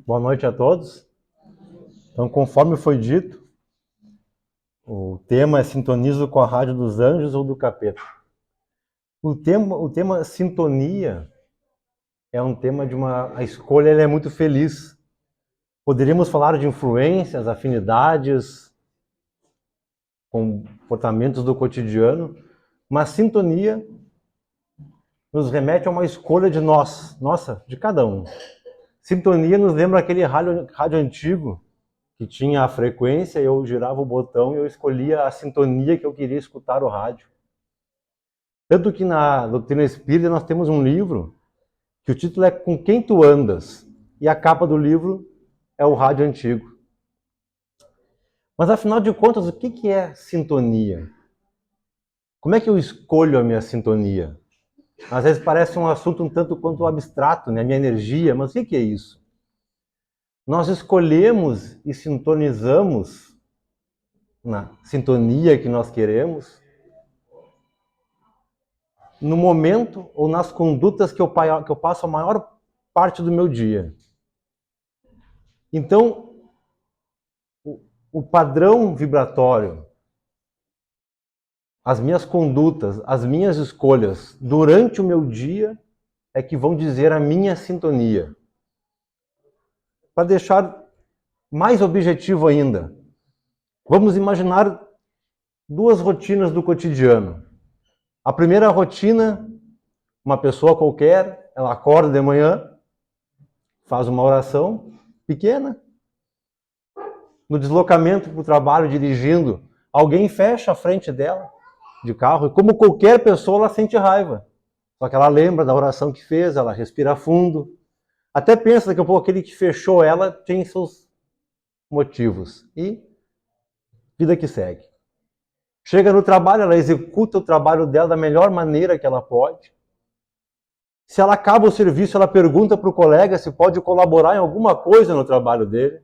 Boa noite a todos. Então, conforme foi dito, o tema é Sintonizo com a Rádio dos Anjos ou do Capeta. O tema sintonia é um tema de a escolha é muito feliz. Poderíamos falar de influências, afinidades, comportamentos do cotidiano, mas sintonia nos remete a uma escolha de de cada um. Sintonia nos lembra aquele rádio antigo que tinha a frequência, eu girava o botão e eu escolhia a sintonia que eu queria escutar o rádio. Tanto que na doutrina espírita nós temos um livro que o título é Com Quem Tu Andas, e a capa do livro é o rádio antigo. Mas afinal de contas, o que é sintonia? Como é que eu escolho a minha sintonia? Às vezes parece um assunto um tanto quanto abstrato, né? A minha energia, mas o que é isso? Nós escolhemos e sintonizamos na sintonia que nós queremos no momento ou nas condutas que eu passo a maior parte do meu dia. Então, o padrão vibratório, as minhas condutas, as minhas escolhas durante o meu dia é que vão dizer a minha sintonia. Para deixar mais objetivo ainda, vamos imaginar duas rotinas do cotidiano. A primeira rotina, uma pessoa qualquer, ela acorda de manhã, faz uma oração pequena, no deslocamento para o trabalho, dirigindo, alguém fecha a frente dela de carro e como qualquer pessoa, ela sente raiva. Só que ela lembra da oração que fez, ela respira fundo, até pensa daqui a pouco aquele que fechou ela tem seus motivos. E vida que segue. Chega no trabalho, ela executa o trabalho dela da melhor maneira que ela pode. Se ela acaba o serviço, ela pergunta para o colega se pode colaborar em alguma coisa no trabalho dele.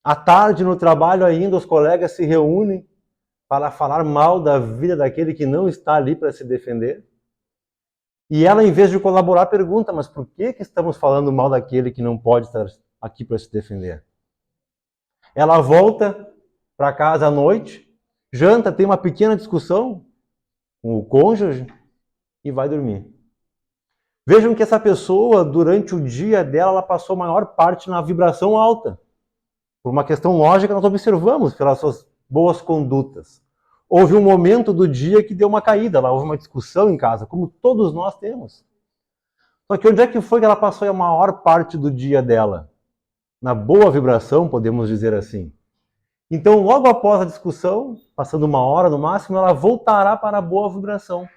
À tarde, no trabalho ainda, os colegas se reúnem para falar mal da vida daquele que não está ali para se defender. E ela, em vez de colaborar, pergunta, mas por que estamos falando mal daquele que não pode estar aqui para se defender? Ela volta para casa à noite, janta, tem uma pequena discussão com o cônjuge e vai dormir. Vejam que essa pessoa, durante o dia dela, ela passou a maior parte na vibração alta. Por uma questão lógica, nós observamos pelas suas boas condutas. Houve um momento do dia que deu uma caída, lá houve uma discussão em casa, como todos nós temos. Só que onde é que foi que ela passou a maior parte do dia dela? Na boa vibração, podemos dizer assim. Então, logo após a discussão, passando uma hora no máximo, ela voltará para a boa vibração.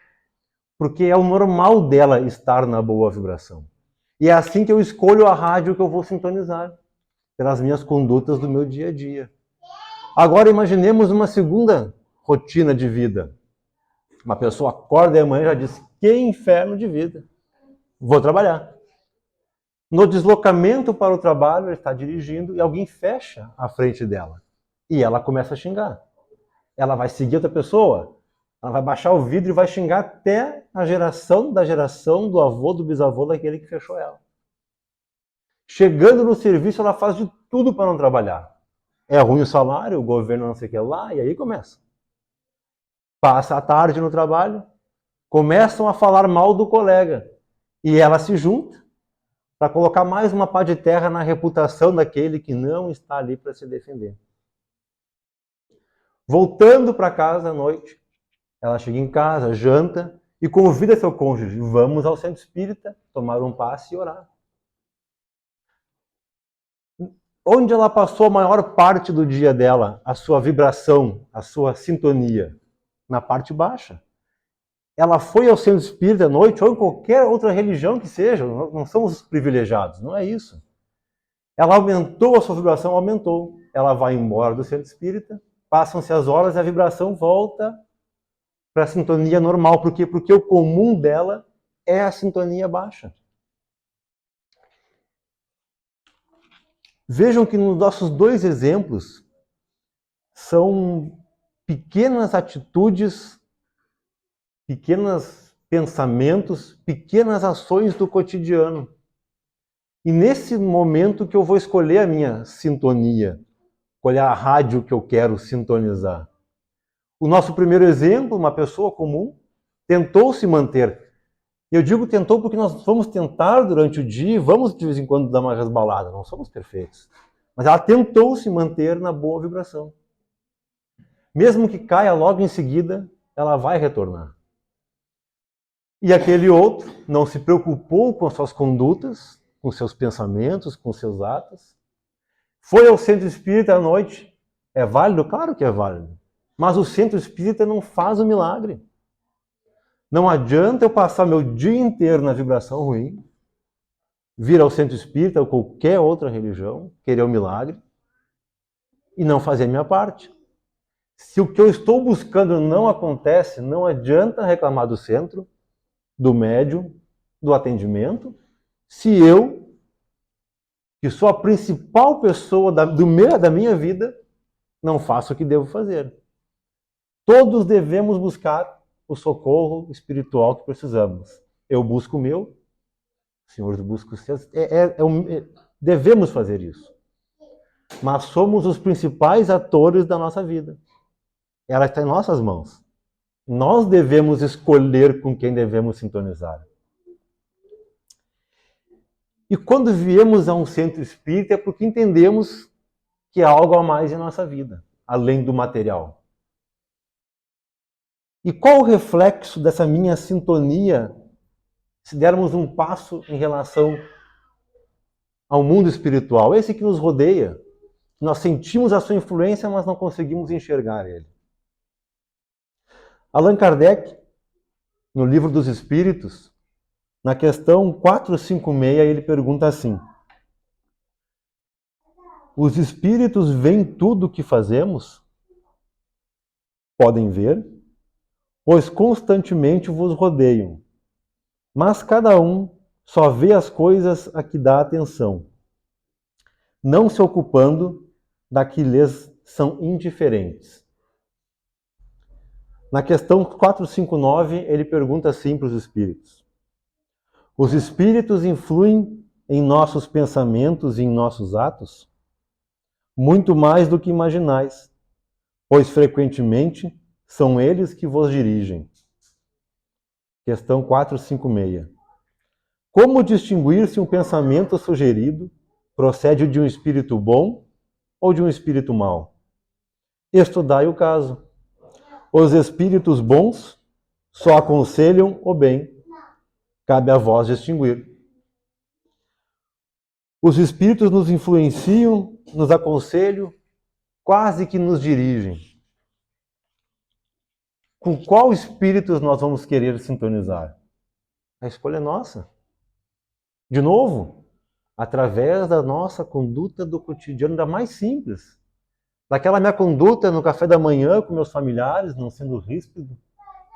Porque é o normal dela estar na boa vibração. E é assim que eu escolho a rádio que eu vou sintonizar, pelas minhas condutas do meu dia a dia. Agora imaginemos uma segunda rotina de vida. Uma pessoa acorda e amanhã já diz, que inferno de vida, vou trabalhar. No deslocamento para o trabalho, ele está dirigindo e alguém fecha a frente dela. E ela começa a xingar. Ela vai seguir outra pessoa, ela vai baixar o vidro e vai xingar até a geração da geração do avô, do bisavô, daquele que fechou ela. Chegando no serviço, ela faz de tudo para não trabalhar. É ruim o salário, o governo não sei o que lá, e aí começa. Passa a tarde no trabalho, começam a falar mal do colega. E ela se junta para colocar mais uma pá de terra na reputação daquele que não está ali para se defender. Voltando para casa à noite, ela chega em casa, janta e convida seu cônjuge. Vamos ao centro espírita, tomar um passe e orar. Onde ela passou a maior parte do dia dela, a sua vibração, a sua sintonia? Na parte baixa. Ela foi ao centro espírita à noite, ou em qualquer outra religião que seja, não somos privilegiados, não é isso. Ela aumentou a sua vibração, aumentou. Ela vai embora do centro espírita, passam-se as horas e a vibração volta para a sintonia normal. Por quê? Porque o comum dela é a sintonia baixa. Vejam que nos nossos dois exemplos são pequenas atitudes, pequenas pensamentos, pequenas ações do cotidiano. E nesse momento que eu vou escolher a minha sintonia, escolher a rádio que eu quero sintonizar. O nosso primeiro exemplo, uma pessoa comum, tentou se manter. Eu digo tentou porque nós vamos tentar durante o dia, vamos de vez em quando dar uma resbalada, não somos perfeitos. Mas ela tentou se manter na boa vibração. Mesmo que caia logo em seguida, ela vai retornar. E aquele outro não se preocupou com suas condutas, com seus pensamentos, com seus atos. Foi ao centro espírita à noite. É válido? Claro que é válido. Mas o centro espírita não faz o milagre. Não adianta eu passar meu dia inteiro na vibração ruim, vir ao centro espírita ou qualquer outra religião, querer o milagre, e não fazer a minha parte. Se o que eu estou buscando não acontece, não adianta reclamar do centro, do médium, do atendimento, se eu, que sou a principal pessoa da minha vida, não faço o que devo fazer. Todos devemos buscar o socorro espiritual que precisamos. Eu busco o meu, o Senhor busca os seus. Devemos fazer isso. Mas somos os principais atores da nossa vida. Ela está em nossas mãos. Nós devemos escolher com quem devemos sintonizar. E quando viemos a um centro espírita é porque entendemos que há algo a mais em nossa vida, além do material. E qual o reflexo dessa minha sintonia se dermos um passo em relação ao mundo espiritual? Esse que nos rodeia. Nós sentimos a sua influência, mas não conseguimos enxergar ele. Allan Kardec, no Livro dos Espíritos, na questão 456, ele pergunta assim: os espíritos veem tudo o que fazemos? Podem ver, pois constantemente vos rodeiam. Mas cada um só vê as coisas a que dá atenção, não se ocupando da que lhes são indiferentes. Na questão 459, ele pergunta assim para os espíritos: os espíritos influem em nossos pensamentos e em nossos atos? Muito mais do que imaginais, pois frequentemente são eles que vos dirigem. Questão 456. Como distinguir se um pensamento sugerido procede de um espírito bom ou de um espírito mau? Estudai o caso. Os espíritos bons só aconselham o bem. Cabe a vós distinguir. Os espíritos nos influenciam, nos aconselham, quase que nos dirigem. Com qual espírito nós vamos querer sintonizar? A escolha é nossa. De novo, através da nossa conduta do cotidiano, da mais simples. Daquela minha conduta no café da manhã com meus familiares, não sendo ríspido,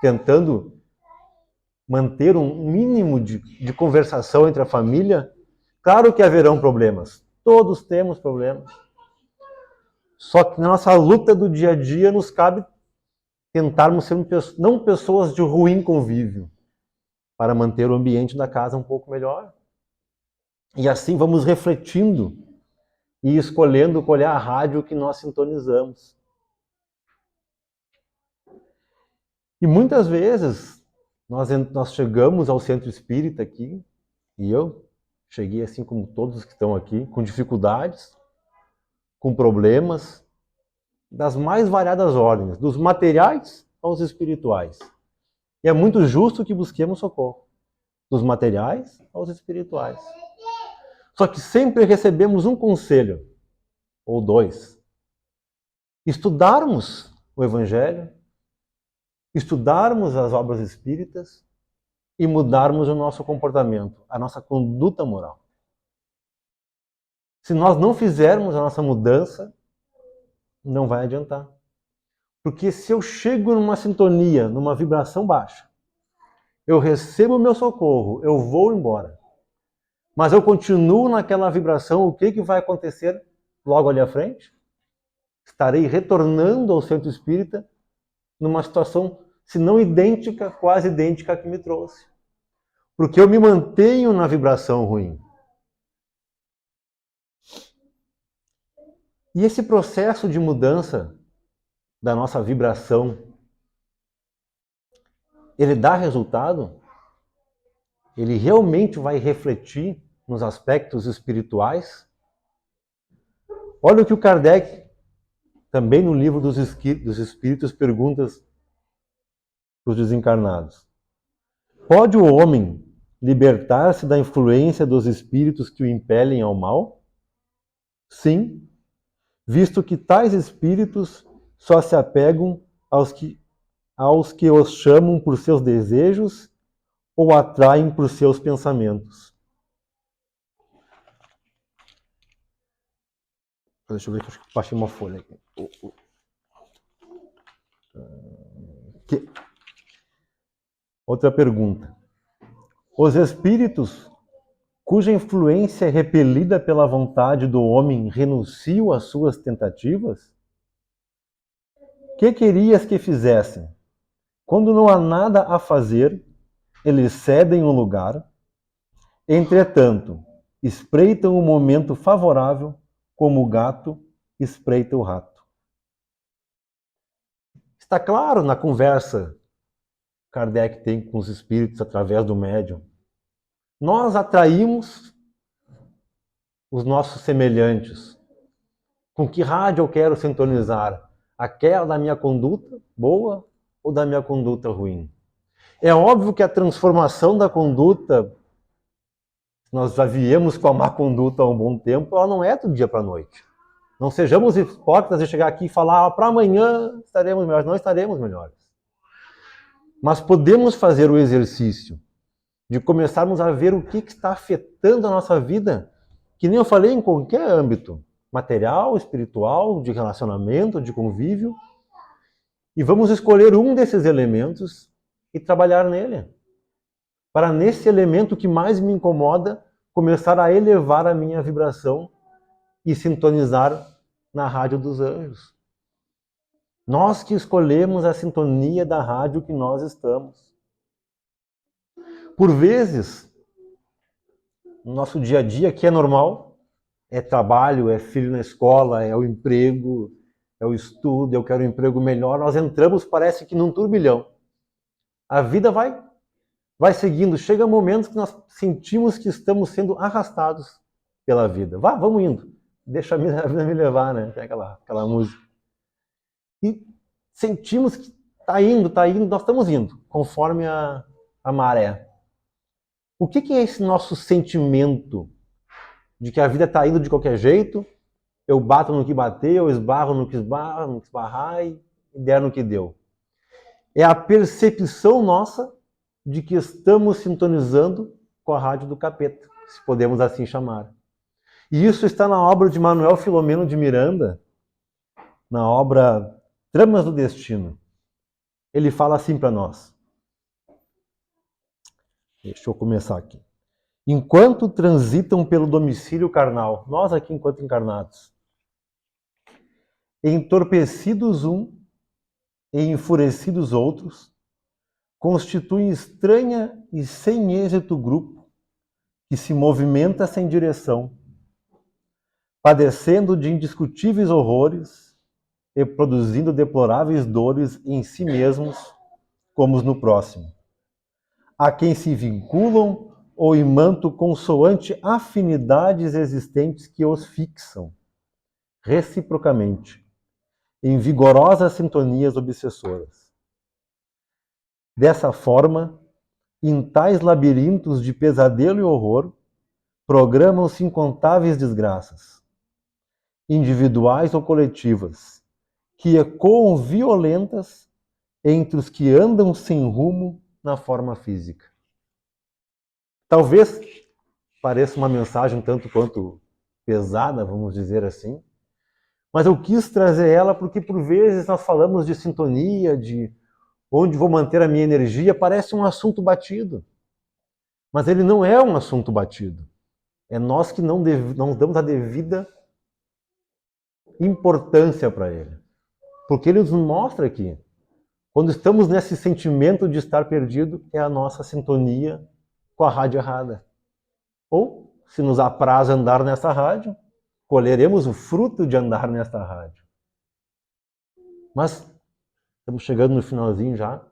tentando manter um mínimo de conversação entre a família. Claro que haverão problemas. Todos temos problemas. Só que na nossa luta do dia a dia nos cabe tentarmos ser não pessoas de ruim convívio, para manter o ambiente da casa um pouco melhor. E assim vamos refletindo e escolhendo qual é a rádio que nós sintonizamos. E muitas vezes nós chegamos ao centro espírita aqui, e eu cheguei assim como todos que estão aqui, com dificuldades, com problemas, das mais variadas ordens, dos materiais aos espirituais. E é muito justo que busquemos socorro, dos materiais aos espirituais. Só que sempre recebemos um conselho, ou dois. Estudarmos o Evangelho, estudarmos as obras espíritas e mudarmos o nosso comportamento, a nossa conduta moral. Se nós não fizermos a nossa mudança, não vai adiantar. Porque se eu chego numa sintonia, numa vibração baixa, eu recebo o meu socorro, eu vou embora, mas eu continuo naquela vibração, o que vai acontecer logo ali à frente? Estarei retornando ao centro espírita numa situação se não idêntica, quase idêntica à que me trouxe. Porque eu me mantenho na vibração ruim. E esse processo de mudança da nossa vibração, ele dá resultado? Ele realmente vai refletir nos aspectos espirituais? Olha o que o Kardec, também no livro dos Espíritos, pergunta para os desencarnados. Pode o homem libertar-se da influência dos espíritos que o impelem ao mal? Sim, visto que tais espíritos só se apegam aos que os chamam por seus desejos ou atraem por seus pensamentos. Deixa eu ver que eu baixei uma folha aqui. Outra pergunta. Os espíritos cuja influência é repelida pela vontade do homem renunciam às suas tentativas? Que querias que fizessem? Quando não há nada a fazer, eles cedem o lugar. Entretanto, espreitam o momento favorável, como o gato espreita o rato. Está claro na conversa que Kardec tem com os espíritos através do médium. Nós atraímos os nossos semelhantes. Com que rádio eu quero sintonizar? Aquela da minha conduta boa ou da minha conduta ruim? É óbvio que a transformação da conduta, nós já viemos com a má conduta há um bom tempo, ela não é do dia para a noite. Não sejamos hipócritas de chegar aqui e falar para amanhã estaremos melhores. Não estaremos melhores. Mas podemos fazer o exercício de começarmos a ver o que está afetando a nossa vida, que nem eu falei, em qualquer âmbito, material, espiritual, de relacionamento, de convívio, e vamos escolher um desses elementos e trabalhar nele. Para nesse elemento que mais me incomoda, começar a elevar a minha vibração e sintonizar na rádio dos anjos. Nós que escolhemos a sintonia da rádio que nós estamos. Por vezes, no nosso dia a dia, que é normal, é trabalho, é filho na escola, é o emprego, é o estudo, eu quero um emprego melhor, nós entramos, parece que num turbilhão. A vida vai seguindo, chega momentos que nós sentimos que estamos sendo arrastados pela vida. Vamos indo, deixa a vida me levar, né? Tem aquela música. E sentimos que está indo, nós estamos indo, conforme a maré. O que é esse nosso sentimento de que a vida está indo de qualquer jeito, eu bato no que bater, eu esbarro no que esbarrar e der no que deu? É a percepção nossa de que estamos sintonizando com a rádio do capeta, se podemos assim chamar. E isso está na obra de Manuel Filomeno de Miranda, na obra Tramas do Destino. Ele fala assim para nós. Deixa eu começar aqui. Enquanto transitam pelo domicílio carnal, nós aqui enquanto encarnados, entorpecidos um e enfurecidos outros, constituem estranha e sem êxito grupo que se movimenta sem direção, padecendo de indiscutíveis horrores e produzindo deploráveis dores em si mesmos como no próximo, a quem se vinculam ou imantam consoante afinidades existentes que os fixam, reciprocamente, em vigorosas sintonias obsessoras. Dessa forma, em tais labirintos de pesadelo e horror, programam-se incontáveis desgraças, individuais ou coletivas, que ecoam violentas entre os que andam sem rumo na forma física. Talvez pareça uma mensagem um tanto quanto pesada, vamos dizer assim, mas eu quis trazer ela porque por vezes nós falamos de sintonia, de onde vou manter a minha energia, parece um assunto batido. Mas ele não é um assunto batido. É nós que não damos a devida importância para ele. Porque ele nos mostra aqui Quando estamos nesse sentimento de estar perdido, é a nossa sintonia com a rádio errada. Ou, se nos apraz andar nessa rádio, colheremos o fruto de andar nesta rádio. Mas, estamos chegando no finalzinho já.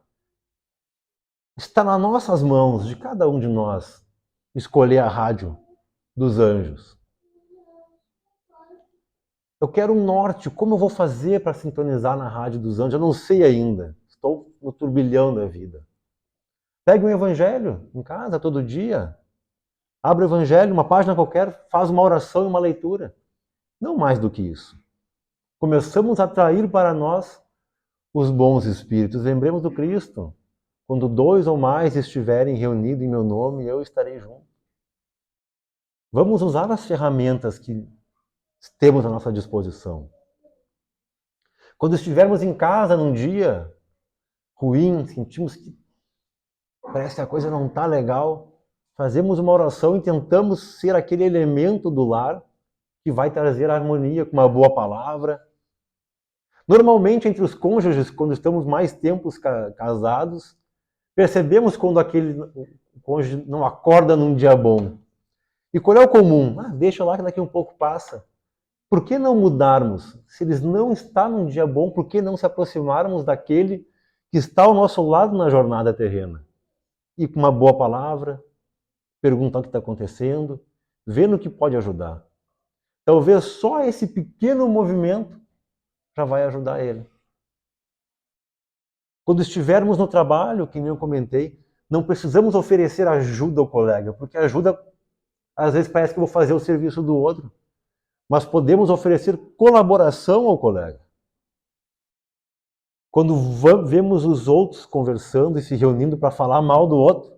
Está nas nossas mãos, de cada um de nós, escolher a rádio dos anjos. Eu quero um norte, como eu vou fazer para sintonizar na rádio dos anjos? Eu não sei ainda, estou no turbilhão da vida. Pegue um evangelho em casa todo dia, abre o evangelho, uma página qualquer, faz uma oração e uma leitura. Não mais do que isso. Começamos a atrair para nós os bons espíritos. Lembremos do Cristo. Quando 2 ou mais estiverem reunidos em meu nome, eu estarei junto. Vamos usar as ferramentas que temos à nossa disposição. Quando estivermos em casa num dia ruim, sentimos que parece que a coisa não está legal, fazemos uma oração e tentamos ser aquele elemento do lar que vai trazer harmonia com uma boa palavra. Normalmente, entre os cônjuges, quando estamos mais tempos casados, percebemos quando aquele cônjuge não acorda num dia bom. E qual é o comum? Deixa lá que daqui um pouco passa. Por que não mudarmos? Se eles não estão num dia bom, por que não se aproximarmos daquele que está ao nosso lado na jornada terrena? E com uma boa palavra, perguntar o que está acontecendo, ver no que pode ajudar. Talvez só esse pequeno movimento já vai ajudar ele. Quando estivermos no trabalho, que nem eu comentei, não precisamos oferecer ajuda ao colega, porque ajuda, às vezes parece que eu vou fazer o serviço do outro. Mas podemos oferecer colaboração ao colega. Quando vemos os outros conversando e se reunindo para falar mal do outro,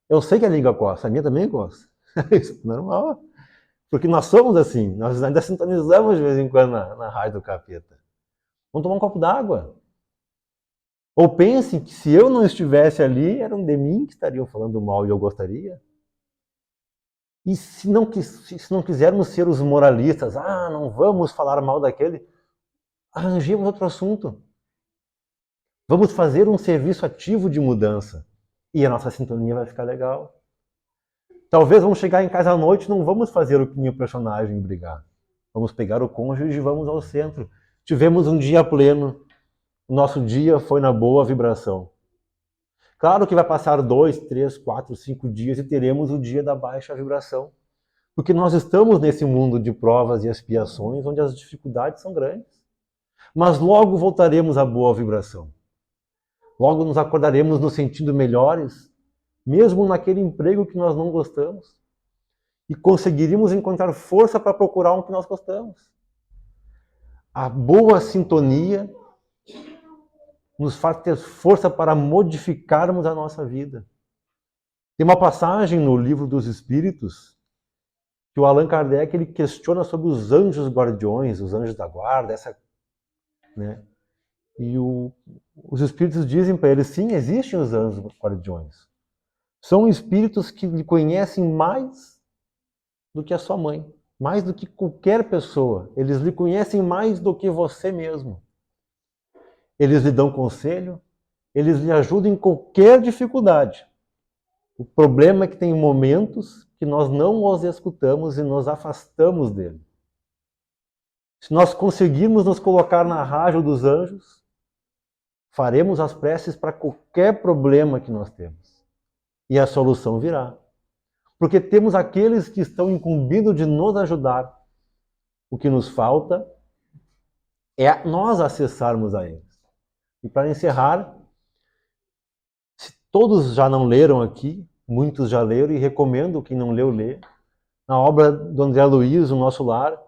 eu sei que a língua coça, a minha também coça. Isso é normal. Porque nós somos assim, nós ainda sintonizamos de vez em quando na rádio do capeta. Vamos tomar um copo d'água. Ou pensem que se eu não estivesse ali, eram de mim que estariam falando mal e eu gostaria. E se não quisermos ser os moralistas, não vamos falar mal daquele, arranjemos outro assunto. Vamos fazer um serviço ativo de mudança. E a nossa sintonia vai ficar legal. Talvez vamos chegar em casa à noite e não vamos fazer o que o personagem brigar. Vamos pegar o cônjuge e vamos ao centro. Tivemos um dia pleno. O nosso dia foi na boa vibração. Claro que vai passar 2, 3, 4, 5 dias e teremos o dia da baixa vibração. Porque nós estamos nesse mundo de provas e expiações onde as dificuldades são grandes. Mas logo voltaremos à boa vibração. Logo nos acordaremos nos sentindo melhores, mesmo naquele emprego que nós não gostamos. E conseguiríamos encontrar força para procurar um que nós gostamos. A boa sintonia nos faz ter força para modificarmos a nossa vida. Tem uma passagem no Livro dos Espíritos que o Allan Kardec ele questiona sobre os anjos guardiões, os anjos da guarda, né? E os espíritos dizem para ele, sim, existem os anjos guardiões. São espíritos que lhe conhecem mais do que a sua mãe, mais do que qualquer pessoa. Eles lhe conhecem mais do que você mesmo. Eles lhe dão conselho, eles lhe ajudam em qualquer dificuldade. O problema é que tem momentos que nós não os escutamos e nos afastamos dele. Se nós conseguirmos nos colocar na rádio dos anjos, faremos as preces para qualquer problema que nós temos. E a solução virá. Porque temos aqueles que estão incumbidos de nos ajudar. O que nos falta é nós acessarmos a eles. E para encerrar, se todos já não leram aqui, muitos já leram e recomendo quem não leu, ler. Na obra do André Luiz, O Nosso Lar,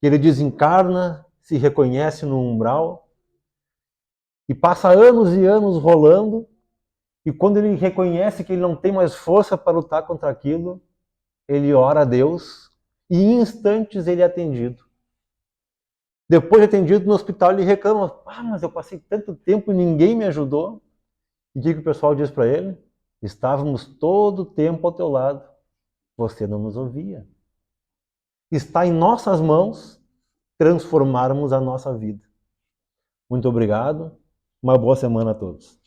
ele desencarna, se reconhece no umbral e passa anos e anos rolando, e quando ele reconhece que ele não tem mais força para lutar contra aquilo, ele ora a Deus e em instantes ele é atendido. Depois de atendido no hospital, ele reclama, mas eu passei tanto tempo e ninguém me ajudou. E o que o pessoal diz para ele? Estávamos todo o tempo ao teu lado, você não nos ouvia. Está em nossas mãos transformarmos a nossa vida. Muito obrigado. Uma boa semana a todos.